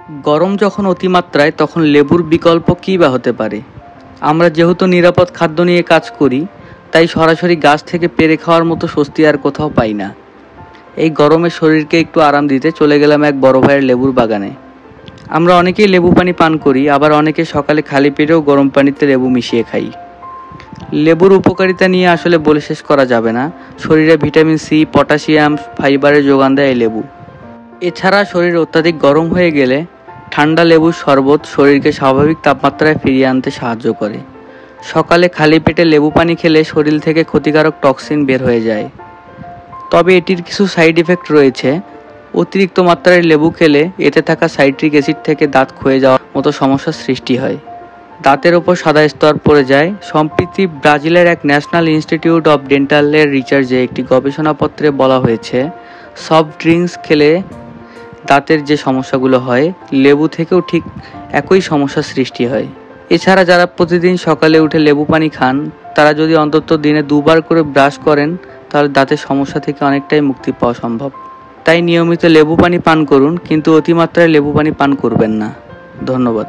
গরম যখন অতিমাত্রায় তখন লেবুর বিকল্প কী বা হতে পারে? আমরা যেহেতু নিরাপদ খাদ্য নিয়ে কাজ করি, তাই সরাসরি গাছ থেকে পেড়ে খাওয়ার মতো স্বস্তি আর কোথাও পাই না। এই গরমে শরীরকে একটু আরাম দিতে চলে গেলাম এক বড় ভাইয়ের লেবুর বাগানে। আমরা অনেকেই লেবু পানি পান করি, আবার অনেকে সকালে খালি পেটেও গরম পানিতে লেবু মিশিয়ে খাই। লেবুর উপকারিতা নিয়ে আসলে বলে শেষ করা যাবে না। শরীরে ভিটামিন সি, পটাশিয়াম, ফাইবারের যোগান দেয় এই লেবু। এছাড়া শরীর অত্যাধিক গরম হয়ে গেলে ঠান্ডা লেবুর শরবত শরীরকে স্বাভাবিক তাপমাত্রায় ফিরিয়ে আনতে সাহায্য করে। সকালে খালি পেটে লেবু পানি খেলে শরীর থেকে ক্ষতিকারক টক্সিন বের হয়ে যায়। তবে এটির কিছু সাইড ইফেক্ট রয়েছে। অতিরিক্ত মাত্রায় লেবু খেলে এতে থাকা সাইট্রিক অ্যাসিড থেকে দাঁত ক্ষয়ে যাওয়ার মতো সমস্যার সৃষ্টি হয়। দাঁতের ওপর সাদা স্তর পড়ে যায়। সম্প্রতি ব্রাজিলের এক ন্যাশনাল ইনস্টিটিউট অব ডেন্টালের রিসার্চে একটি গবেষণাপত্রে বলা হয়েছে, সফট ড্রিঙ্কস খেলে দাঁতের যে সমস্যাগুলো হয়, লেবু থেকেও ঠিক একই সমস্যার সৃষ্টি হয়। এছাড়া যারা প্রতিদিন সকালে উঠে লেবু পানি খান, তারা যদি অন্তত দিনে 2 বার করে ব্রাশ করেন, তাহলে দাঁতের সমস্যা থেকে অনেকটাই মুক্তি পাওয়া সম্ভব। তাই নিয়মিত লেবু পানি পান করুন, কিন্তু অতিমাত্রায় লেবু পানি পান করবেন না। ধন্যবাদ।